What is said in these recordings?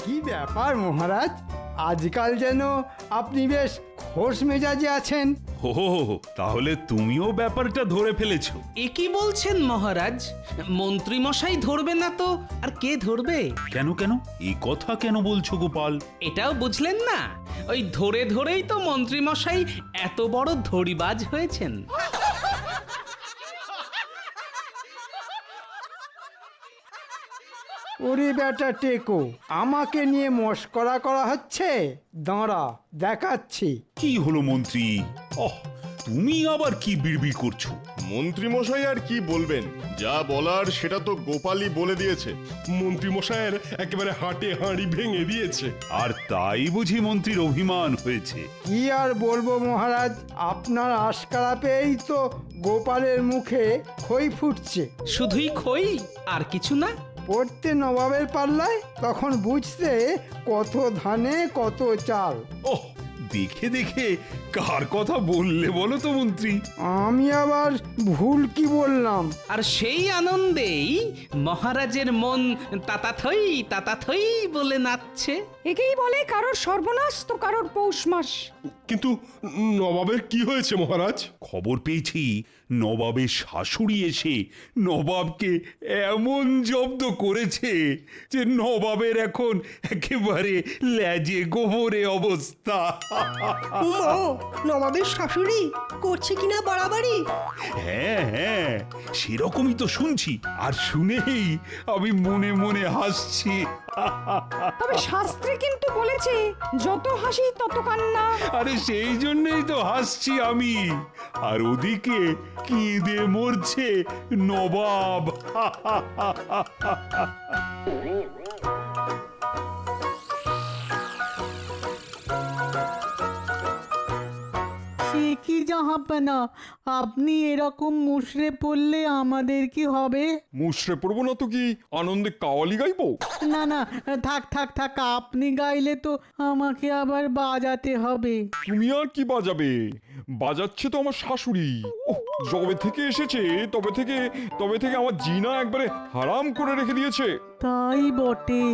কি ব্যাপার মহারাজ, আজকাল যেন আপনি বেশ খোশ মেজাজে আছেন। ও তাহলে তুমিও ব্যাপারটা ধরে ফেলেছো? এ কি বলছেন মহারাজ? মন্ত্রী মশাই ধরবে না তো আর কে ধরবে? কেন কেন এই কথা কেন বলছো গোপাল? এটাও বুঝলেন না? ওই ধরে ধরেই তো মন্ত্রী মশাই এত বড় ধড়িবাজ হয়েছেন। ওরে বেটা টেকো, আমাকে নিয়ে মস্করা করা হচ্ছে? দাঁড়া দেখাচ্ছি। কি হলো মন্ত্রী? তুমি আবার কি বিড়বিড় করছো? মন্ত্রী মশাই আর কি বলবেন, যা বলার সেটা তো গোপালই বলে দিয়েছে। মন্ত্রী মশাইয়ের একেবারে হাটে হাঁড়ি ভেঙে দিয়েছে। আর তাই বুঝি মন্ত্রীর অভিমান হয়েছে? কি আর বলবো মহারাজ, আপনার আশকারা পেয়েই তো গোপালের মুখে খই ফুটছে। শুধুই খই আর কিছু না? পড়তে নবাবের পাল্লায়, তখন বুঝতে কত ধানে কত চাল। ওহ, দেখে দেখে কার কথা বললে বলো তো মন্ত্রী? আমি আবার ভুল কি বললাম? আর সেই আনন্দেই মহারাজের মন তাতাথই তাতাথই বলে নাচছে। একেই বলে কারোর সর্বনাশ তো কারোর পৌষ মাস। কিন্তু নবাবের কি হয়েছে মহারাজ? খবর পেয়েছি নবাবের শাশুড়ি এসে নবাবকে এমন জব্দ করেছে যে নবাবের এখন একেবারে লেজে গোবরে অবস্থা। ও নবাবের শাশুড়ি করছে কিনা বাড়াবাড়ি? হ্যাঁ হ্যাঁ, সেরকমই তো শুনছি, আর শুনেই আমি মনে মনে হাসছি। তবে শাস্ত্রে কিন্তু বলেছে যত হাসি তত কান্না। আরে সেই জন্যই তো হাসছি আমি, আর ওদিকে কেঁদে মরছে নবাব। সে কি জাহাপনা, আপনি এরকম মুষড়ে পড়লে আমাদের কি হবে? মুষড়ে পড়বো না তো কি আনন্দে কাওয়ালি গাইবো? না না, থাক থাক থাক, আপনি গাইলে তো আমাকে আবার বাজাতে হবে। তুমি আর কি বাজাবে? বাজাচ্ছে তো আমার শাশুড়ি। ওহ, যবে থেকে এসেছে তবে থেকে আমার জিনা একবারে হারাম করে রেখে দিয়েছে। তাই বটে,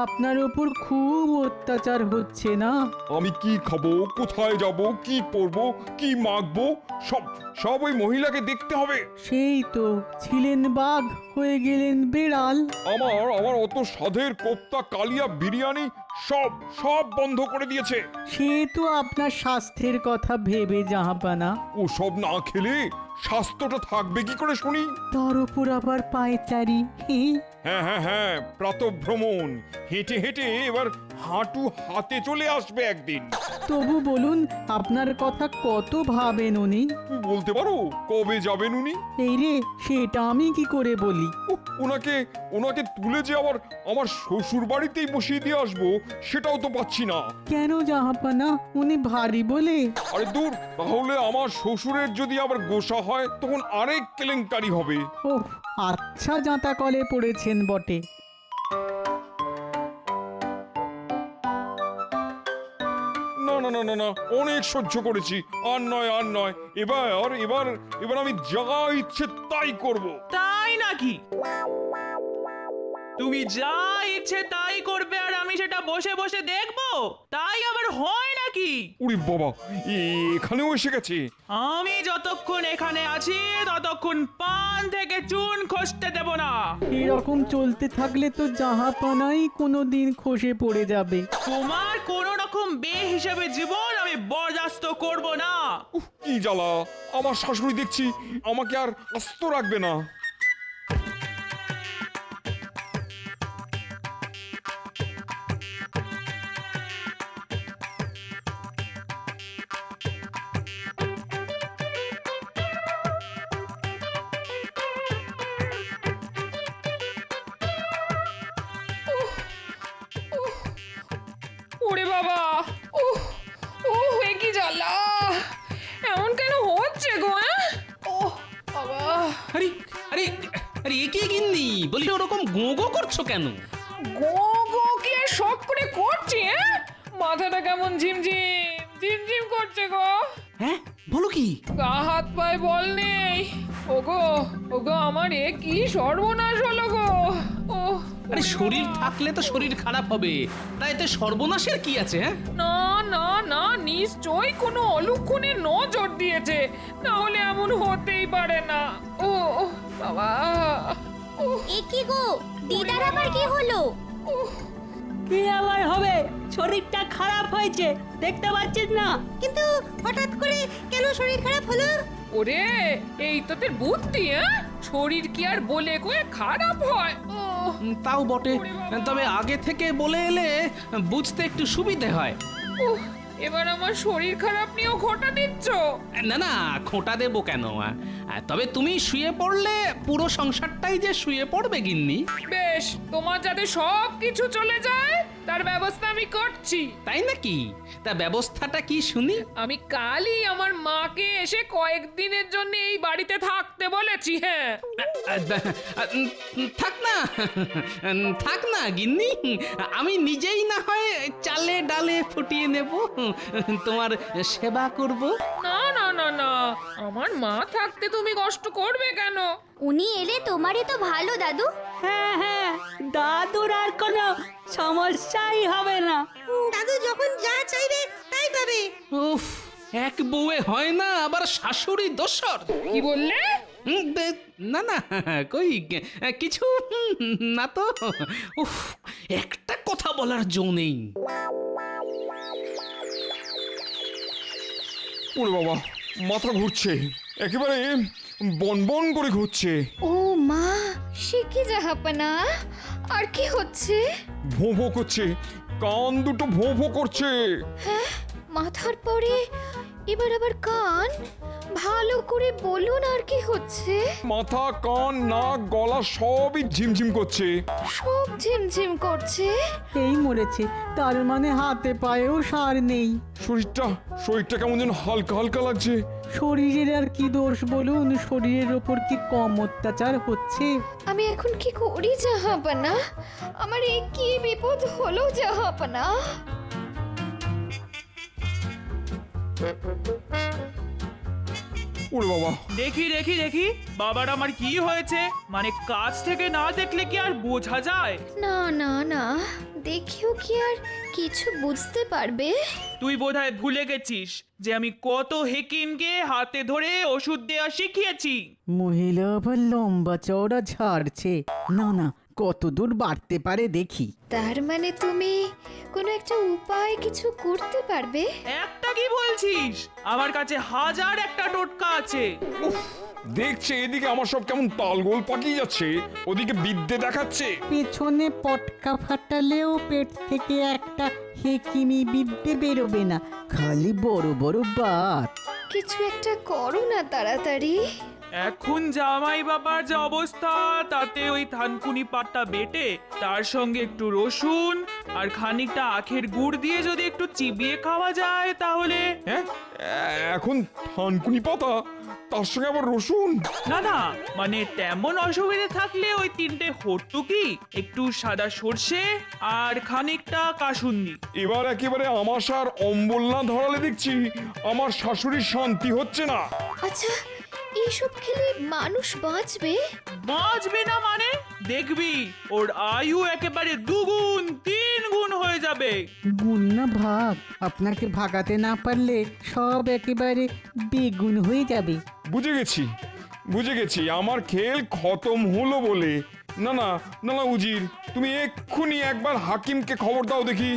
আপনার ওপর খুব অত্যাচার হচ্ছে না? আমি কি খাবো, কোথায় যাব, কি পরবো, কি মাখবো, সব সব ওই মহিলাকে দেখতে হবে। সেই তো, ছিলেন বাঘ হয়ে গেলেন বেড়াল। আমার অত স্বাদের কোপ্তা, কালিয়া, বিরিয়ানি সব সব বন্ধ করে দিয়েছে। সে তো আপনার স্বাস্থ্যের কথা ভেবে জাহাপানা। ও সব না খেলে স্বাস্থ্যটা থাকবে কি করে শুনি? তার উপর আবার পায়চারি। হ্যাঁ হ্যাঁ হ্যাঁ, প্রাতঃভ্রমণ, হেঁটে হেঁটে এবার হাঁটু হাতে চলে আসবে একদিন। তবু বলুন, আপনার কথা কত ভাবেন উনি? বলতে পারো কবে যাবেন উনি? এই রে, সেটা আমি কি করে বলি? ওনাকে তুলে যে আবার আমার শ্বশুর বাড়িতেই বসিয়ে দিয়ে আসবো, সেটাও তো পাচ্ছি না। কেন জাহাপানা, উনি ভারী বলে? আরে দূর, তাহলে আমার শ্বশুরের যদি আবার গোসা হয় তখন আরেক কেলেঙ্কারি হবে। ওহ, আচ্ছা জাঁতা কলে পড়েছেন বটে। না না না না না, অনেক সহ্য করেছি, আর নয় আর নয়। এবার এবার এবার আমি যা ইচ্ছে তাই করব। তাই নাকি? তুমি যা ইচ্ছে তাই করবে আর আমি সেটা বসে বসে দেখবো? তাই আবার হয় নাকি? উরি বাবা, এখানেও এসে গেছে। আমি যতক্ষণ এখানে আছি ততক্ষণ পান থেকে চুন খসতে দেব না। এরকম চলতে থাকলে তো জাহাপানাই কোনোদিন খসে পড়ে যাবে। তোমার কোন রকম বেহিসাবে জীবন আমি বরদাস্ত করব না। কি জ্বালা, আমার শাশুড়ি দেখছি আমাকে আর আস্ত রাখবে না। ওরে বাবা, উহ উহ, এ কি জ্বালা! এমন কেন হচ্ছে গো? ওহ বাবা! আরে আরে আরে এ কি গিন্নি, বলি ওরকম গো গো করছো কেন? গো গো কি আর শখ করে করছি? মাথাটা কেমন ঝিমঝিম ঝিমঝিম করছে গো। হ্যাঁ, বলো কি? গা হাত পায়ে বল নেই। ওগো ওগো, আমার এ কি সর্বনাশ হলো গো। ও আরে শরীর থাকলে তো শরীর খারাপ হবে, তাই তো সর্বনাশের কি আছে? হ্যাঁ, না না না, নিশ্চয়ই কোনো অলক্ষণে নজর দিয়েছে, না হলে এমন হতেই পারে না। ও বাবা, এ কি গো, দিদার আবার কি হলো? কি আবার হবে? শরীরটা খারাপ হয়েছে, দেখতে পাচ্ছিস না? কিন্তু হঠাৎ করে কেন শরীর খারাপ হলো? ওরে এই তোদের বুদ্ধি, হ্যাঁ? শরীর কি আর বলে কয়ে খারাপ হয়? তাও বটে, তবে আগে থেকে বলে এলে বুঝতে একটু সুবিধে হয়। এবার আমার শরীর খারাপ নিয়েও ঘটা দিচ্ছ? না না, খোঁটা দেবো কেন? তবে তুমি শুয়ে পড়লে পুরো সংসারটাই যে শুয়ে পড়বে গিন্নি। বেশ, তোমার যাতে সব কিছু চলে যায় তার ব্যবস্থা আমি করছি। তাই নাকি? তা ব্যবস্থাটা কি শুনি? আমি কালই আমার মাকে এসে কয়েকদিনের জন্য এই বাড়িতে থাকতে বলেছি। হ্যাঁ, থাক না, থাক না গিন্নি, আমি নিজেই না হয় চালে ডালে ফুটিয়ে নেব, তোমার সেবা করব। না না না না, আমার মা থাকতে তুমি কষ্ট করবে কেন? উনি এলে তোমারই তো ভালো দাদু। হ্যাঁ হ্যাঁ, দাদুর আর কোনো সমস্যাই হবে না। দাদু যখন যা চাইবে তাই পাবে। উফ, এক বউয়ে হয় না, আবার শাশুড়ি দোসর। কি বললে? না না, কই কিছু না তো। উফ, একটা কথা বলার জো নেই। ওরে বাবা, মাথা ঘুরছে, একেবারে বনবন করে ঘুরছে। ও মা, সে কি জাহাপনা? আর কি হচ্ছে? ভোঁ ভোঁ করছে, কান দুটো ভোঁ ভোঁ করছে। হ্যাঁ, মাথার পরে এবার আবার কান। ভালো করে বলুন, আর কি হচ্ছে? মাথা, কান, নাক, গলা সবই ঝিমঝিম করছে। সব ঝিমঝিম করছে। এই মরেছে, তার মানে হাতে পায়েও সার নেই। শরীরটা কেমন যেন হালকা হালকা লাগছে। শরীরের আর কি দোষ বলুন? শরীরের ওপর কি কম অত্যাচার হচ্ছে? আমি এখন কি করি জাহাপনা? আমার এই কি বিপদ হলো জাহাপনা? ওরে বাবা, দেখি দেখি দেখি, বাবার আমার কি হয়েছে? মানে কাছ থেকে না দেখলে কি আর বোঝা যায়? না না না, দেখিও কি আর কিছু বুঝতে পারবে? তুই বোধহয় ভুলে গেছিস যে আমি কত হেকিমকে হাতে ধরে ওষুধ দেওয়া শিখিয়েছি। মহিলা আবার লম্বা চওড়া ঝাড়ছে। না না, কত দূর বাড়তে পারে দেখি। তার মানে তুমি কোনো একটা উপায় কিছু করতে পারবে? একটা কি বলছিস? আমার কাছে হাজার একটা টোটকা আছে। দেখছে এদিকে আমার সব কেমন তালগোল পাকিয়ে যাচ্ছে, ওদিকে বিদ্যে দেখাচ্ছে। পেছনে পটকা ফাটালেও পেট থেকে একটা হেকিমি বিদ্যে বেরোবে না, খালি বড় বড় বাত। কিছু একটা করো না তাড়াতাড়ি। এখন জামাই বাবার যে অবস্থা, তাতে ওই থানকুনি পাটটা বেটে তার সঙ্গে একটু রসুন আর খানিকটা আখের গুড় দিয়ে যদি একটু চিবিয়ে খাওয়া যায় তাহলে। হ্যাঁ, এখন থানকুনি পাতা, তার সঙ্গে আবার রসুন? না না, মানে তেমন অসুবিধে থাকলে ওই তিনটে হর্তুকি, একটু সাদা সর্ষে আর খানিকটা কাসুন্দি। এবার একেবারে আমাশার অম্বল না ধরালে দেখছি আমার শাশুড়ির শান্তি হচ্ছে না। আচ্ছা, এইসব খেলে মানুষ বাঁচবে? বাঁচবে না মানে? দেখবি ওর আয়ু একেবারে 2 গুণ 3 গুণ হয়ে যাবে। গুণ না ভাগ, আপনাকে ভাগাতে না পারলে সব একেবারে বেগুন হয়ে যাবে। বুঝে গেছি, আমার খেল খতম হলো বলে। না না না না, উজির, তুমি এক্ষুনি একবার হাকিমকে খবর দাও দেখি।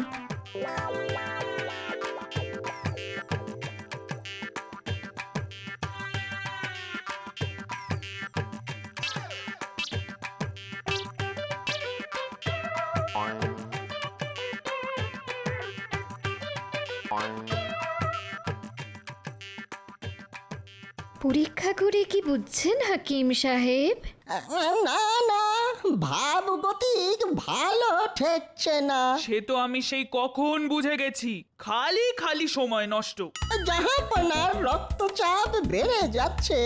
পরীক্ষা করে কি বুঝছেন হাকিম সাহেব? না না, ভাবগতিক ভালো ঠেকছে না। সে তো আমি সেই কখন বুঝে গেছি, খালি খালি সময় নষ্ট। জাহাপনার রক্তচাপ বেড়ে যাচ্ছে,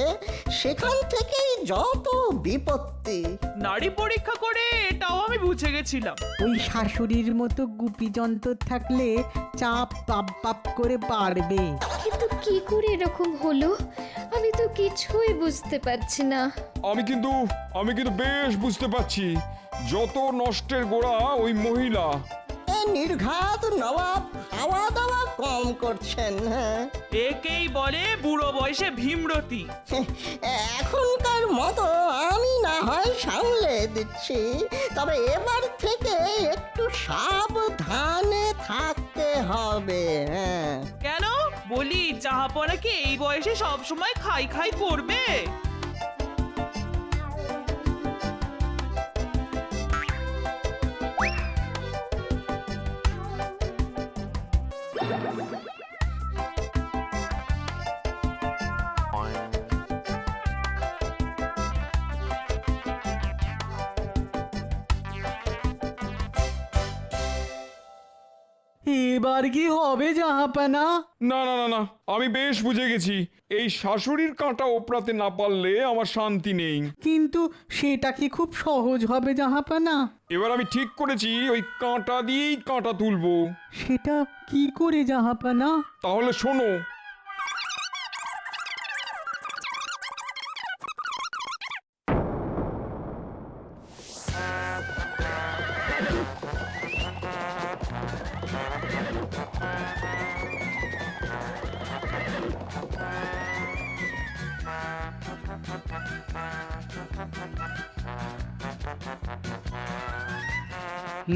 সেখান থেকেই যত বিপত্তি। নাড়ি পরীক্ষা করে এটাও আমি বুঝে গেছিলাম। ওই শাশুড়ির মতো গুপি যন্ত্র থাকলে চাপ পাপ পাপ করে বাড়বে। কিন্তু কি করে এরকম হলো আমি তো কিছুই বুঝতে পারছি না। আমি কিন্তু বেশ বুঝতে পারছি, যত নষ্টের গোড়া ওই মহিলা। নির্ঘাত নবাব খাওয়া দাওয়া কম করছেন। হ্যাঁ, একেই বলে বুড়ো বয়সে ভীমরতি। এখনকার মতো আমি না হয় সামলে দিচ্ছি, তবে এবার থেকে একটু সাবধানে থাকতে হবে। হ্যাঁ, কেন বলি, জাহাপনা কি এই বয়সে সব সময় খাই খাই করবে? এবার কি হবে জাহাপানা? না না না না, আমি বেশ বুঝে গেছি, এই শাশুড়ির কাঁটা ওপরাতে না পারলে আমার শান্তি নেই। কিন্তু সেটা কি খুব সহজ হবে জাহাপানা? এবার আমি ঠিক করেছি, ওই কাঁটা দিয়েই কাঁটা তুলবো। সেটা কি করে জাহাপানা? তাহলে শোনো।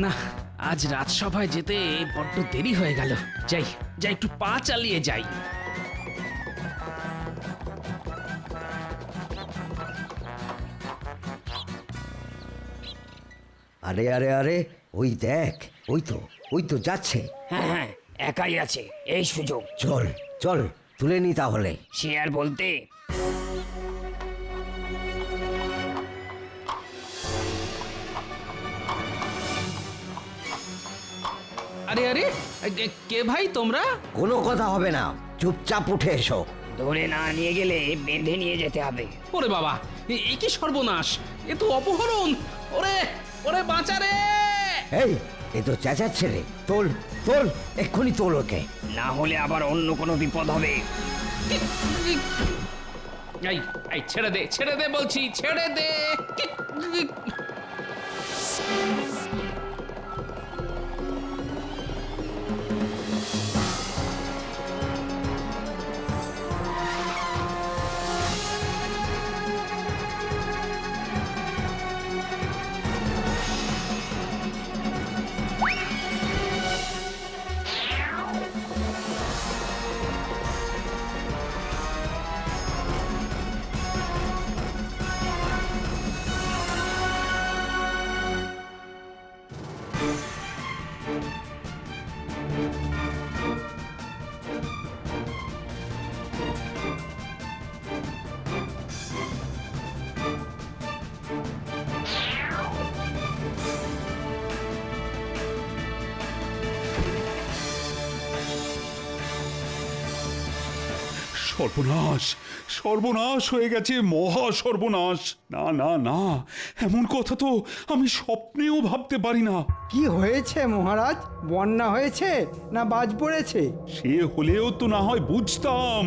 না, আজ রাজসভায় যেতে বড্ড দেরি হয়ে গেল। যাই যাই, একটু পা চালিয়ে যাই। আরে আরে আরে, ওই দেখ, ওই তো যাচ্ছে। হ্যাঁ হ্যাঁ, একাই আছে, এই সুযোগ। চল চল, তুলে নি তাহলে। সে আর বলতে। আরে আরে, কে ভাই তোমরা? কোনো কথা হবে না, চুপচাপ উঠে এসো। ধরে না নিয়ে গেলে বেঁধে নিয়ে যেতে হবে। ওরে বাবা, এ কি সর্বনাশ! এ তো অপহরণ! ওরে ওরে, বাঁচা রে! এই, এ তো চেঁচাচ্ছে রে। তোল তোল, এক্ষুনি তোল ওকে। না হলে আবার অন্য কোনো বিপদ হবে। এই এই, ছেড়ে দে বলছি, ছেড়ে দে! সর্বনাশ, সর্বনাশ হয়ে গেছে, মহা সর্বনাশ! না না না, এমন কথা তো আমি স্বপ্নেও ভাবতে পারি না। কি হয়েছে মহারাজ? বন্যা হয়েছে না বাজ পড়েছে? সে হলেও তো না হয় বুঝতাম,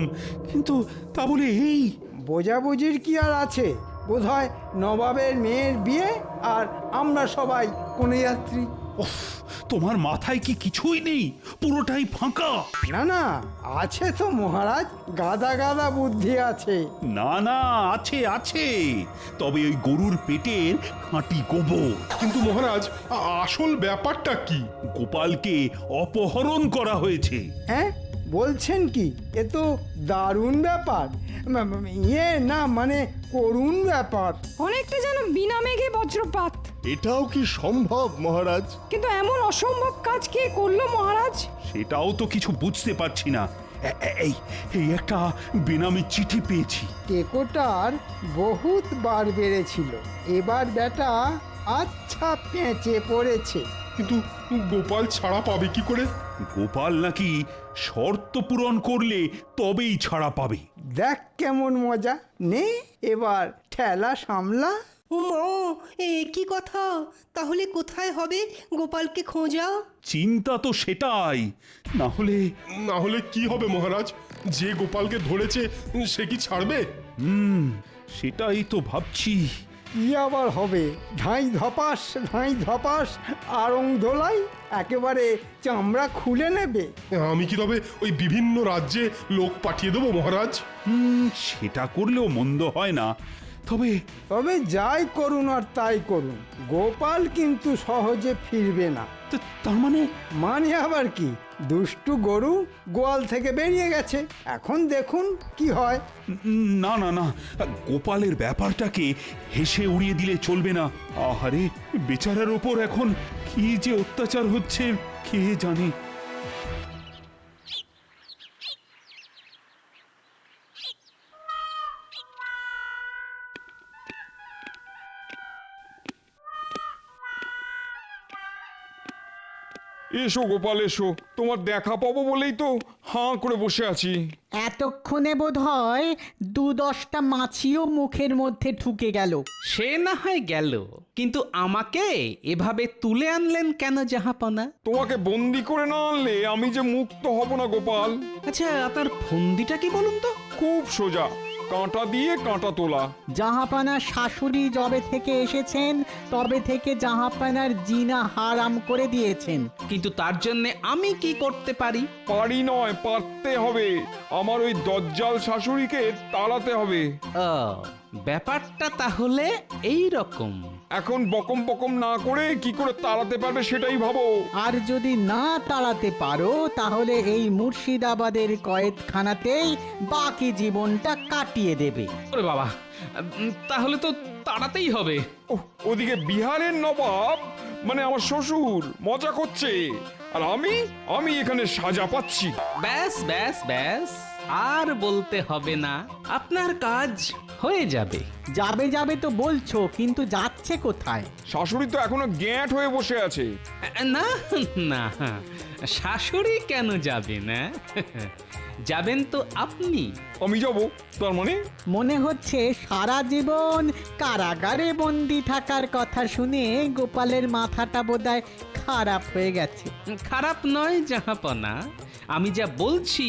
কিন্তু তা বলে এই বোঝাবুঝির কি আর আছে? বোধহয় নবাবের মেয়ের বিয়ে, আর আমরা সবাই কনেযাত্রী। উফ, তোমার মাথায় কি কিছুই নেই? পুরোটাই ফাঁকা। না না, আছে তো মহারাজ, গাদা গাদা বুদ্ধি আছে। না না, আছে আছে, তবে ওই গরুর পেটের খাঁটি গোবর। কিন্তু মহারাজ, আসল ব্যাপারটা কি? গোপালকে অপহরণ করা হয়েছে। হ্যাঁ, বলছেন কি? এ তো দারুণ ব্যাপার। ইয়ে না, মানে করুণ ব্যাপার। অনেকটা যেন বিনা মেঘে বজ্রপাত। এটাও কি সম্ভব মহারাজ? কিন্তু এমন অসম্ভব কাজ কে করলো মহারাজ? সেটাও তো কিছু বুঝতে পারছি না। এই এই একটা বেনামি চিঠি পেয়েছি। টেকোটার বহুত বার বেড়েছিল, এবার বেটা আচ্ছা পেঁচে পড়েছে। কিন্তু গোপাল ছাড়া পাবে কি করে? গোপাল নাকি শর্ত পূরণ করলে তবেই ছাড়া পাবে। দেখ কেমন মজা, নে এবার ঠেলা সামলা। উমা, এ কি কথা? তাহলে কোথায় হবে গোপালকে খোঁজা? চিন্তা তো সেটাই, না হলে কি হবে মহারাজ? যে গোপালকে ধরেছে সে কি ছাড়বে? সেটাই তো ভাবছি। কি আবার হবে? ধাঁই ধপাস আড়ং ধোলাই একেবারে চামড়া খুলে নেবে। আমি কি তবে ওই বিভিন্ন রাজ্যে লোক পাঠিয়ে দেবো মহারাজ? সেটা করলেও মন্দ হয় না। তবে যাই করুন আর তাই করুন, গোপাল কিন্তু সহজে ফিরবে না। তার মানে আবার কি? দুষ্টু গরু গোয়াল থেকে বেরিয়ে গেছে, এখন দেখুন কি হয়। না না না, গোপালের ব্যাপারটাকে হেসে উড়িয়ে দিলে চলবে না। আহারে, বেচারার ওপর এখন কি যে অত্যাচার হচ্ছে কে জানে। এসো গোপাল এসো, তোমার দেখা পাবো বলেই তো হাঁ করে বসে আছি। এতক্ষণে বোধ হয় 2-10টা মাছিও মুখের মধ্যে ঢুকে গেল। সে না হয় গেল, কিন্তু আমাকে এভাবে তুলে আনলেন কেন জাহাপনা? তোমাকে বন্দি করে না আনলে আমি যে মুক্ত হব না গোপাল। আচ্ছা, আপনার ফন্দিটা কি বলুন তো? খুব সোজা, কাঁটা দিয়ে কাঁটা তোলা। জাহাপানার শাশুড়ি যবে থেকে এসেছেন তবে থেকে জাহাপানার জিনা হারাম করে দিয়েছেন। কিন্তু তার জন্য আমি কি করতে পারি? পারি নয়, পারতে হবে। আমার ওই দজ্জাল শাশুড়িকে তাড়াতে হবে। ও, ব্যাপারটা তাহলে এই রকম। এখন বকম বকম না করে কি করে তাড়াতে পারবে সেটাই ভাবো। আর যদি না তাড়াতে পারো তাহলে এই মুর্শিদাবাদের কয়েদখানাতেই বাকি জীবনটা কাটিয়ে দেবে। ওরে বাবা, তাহলে তো তাড়াতেই হবে। ওদিকে বিহারের নবাব মানে আমার শ্বশুর মজা করছে, আর আমি এখানে সাজা পাচ্ছি। ব্যাস ব্যাস ব্যাস, আর বলতে হবে না, আপনার কাজ হয়ে যাবে। যাবে তো বলছো, কিন্তু যাচ্ছে কোথায়? শাশুড়ি তো এখনো গ্যাঁট হয়ে বসে আছে। না না, শাশুড়ি কেন যাবে না? যাবেন তো আপনি। আমি যাব? তার মানে মনে হচ্ছে সারা জীবন কারাগারে বন্দি থাকার কথা শুনে গোপালের মাথাটা বোধহয় খারাপ হয়ে গেছে। খারাপ নয় জাহাপনা, আমি যা বলছি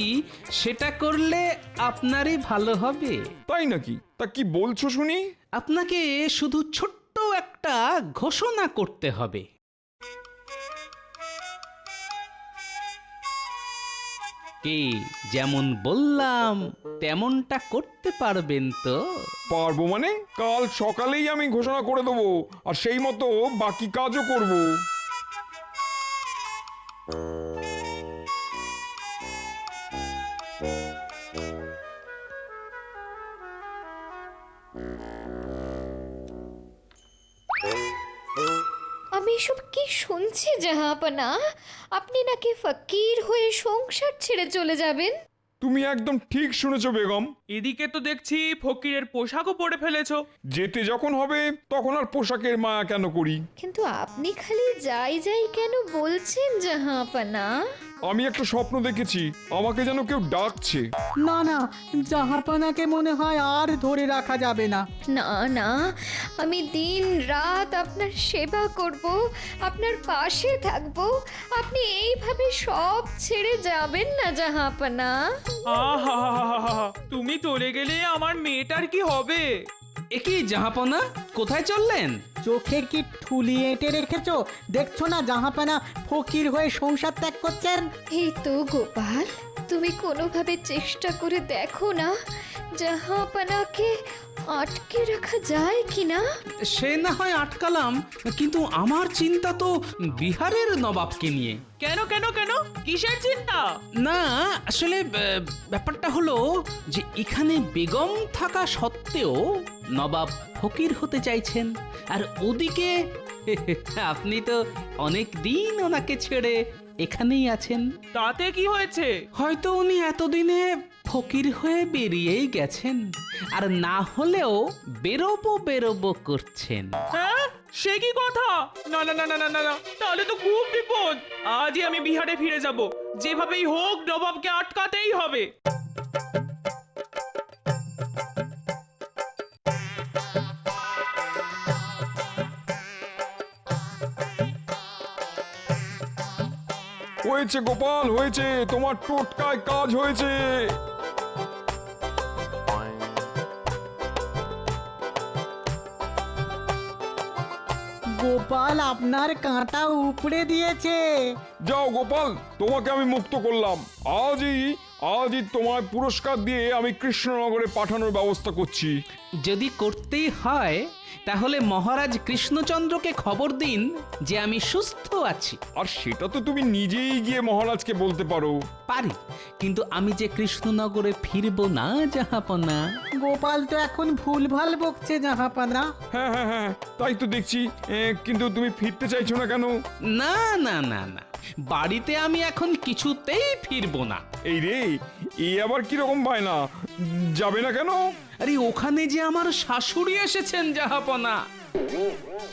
সেটা করলে আপনারই ভালো হবে। তাই নাকি? তা কি বলছো শুনি? আপনাকে শুধু ছোট্ট একটা ঘোষণা করতে হবে। কি, যেমন বললাম তেমনটা করতে পারবেন তো? পারবো মানে? কাল সকালেই আমি ঘোষণা করে দেবো, আর সেই মতো বাকি কাজও করব। আমি এসব কি শুনছি জাহাপনা? আপনি নাকি ফকির হয়ে সংসার ছেড়ে চলে যাবেন? তুমি একদম ঠিক শুনেছো বেগম। এদিকে তো দেখছি ফকিরের পোশাকও পরে ফেলেছো। যেতে যখন হবে তখন আর পোশাকের মায়া কেন করি? কিন্তু আপনি খালি যাই কেন বলছেন জাহাপনা? আমি একটা স্বপ্ন দেখেছি, আমাকে যেন কেউ ডাকছে। না, জাহাপানাকে মনে হয় আর ধরে রাখা যাবে না। না, আমি দিন রাত আপনার সেবা করব, আপনার পাশে থাকব। আপনি এইভাবে সব ছেড়ে যাবেন না জাহাপনা? আহা, তুমি চলে গেলে আমার মেয়েটার কি হবে? একই জাহাপনা, কোথায় চললেন? চোখে কি ঠুলি এঁটে রেখেছো? দেখছো না জাহাপানা ফকির হয়ে সংসার ত্যাগ করছেন? এই তো গোপাল, তুমি কোনোভাবে চেষ্টা করে দেখো না জাহাপনাকে আটকে রাখা যায় কিনা। সে না হয় আটকালাম, কিন্তু আমার চিন্তা তো বিহারের নবাবকে নিয়ে। কেন কিসের চিন্তা? না, আসলে ব্যাপারটা হলো যে এখানে বেগম থাকা সত্ত্বেও নবাব ফকির হতে চাইছেন, আর ওদিকে আপনি তো অনেক দিন ওনাকে ছেড়ে এখানেই আছেন। তাতে কি হয়েছে? হয়তো উনি এতদিনে ফকির হয়ে বেরিয়েই গেছেন, আর না হলেও বেরোবো করছেন। হ্যাঁ, সে কি কথা? না না না না না না না, তাহলে তো খুব বিপদ। আজই আমি বিহারে ফিরে যাব, যেভাবেই হোক নবাবকে আটকাতেই হবে। হয়েছে গোপাল, হয়েছে, তোমার টোটকায় কাজ হয়েছে। গোপাল আপনার কাঁটা উপড়ে দিয়েছে। যাও গোপাল, তোমাকে আমি মুক্ত করলাম। আজই তোমায় পুরস্কার দিয়ে আমি কৃষ্ণনগরে পাঠানোর ব্যবস্থা করছি। যদি করতেই হয় তাহলে মহারাজ কৃষ্ণচন্দ্রকে খবর দিন যে আমি সুস্থ আছি। আর সেটা তো তুমি নিজেই গিয়ে মহারাজকে বলতে পারো। পারি, কিন্তু আমি যে কৃষ্ণনগরে ফিরবো না জাহাপনা। গোপাল তো এখন ভুলভাল বকছে জাহাপানা। হ্যাঁ হ্যাঁ হ্যাঁ, তাই তো দেখছি। কিন্তু তুমি ফিরতে চাইছো না কেন? না না না না, বাড়িতে আমি এখন কিছুতেই ফিরবো না। এই রে, এই আবার কিরকম বায়না? যাবে না কেন? আরে ওখানে যে আমার শাশুড়ি এসেছেন জাহাপনা।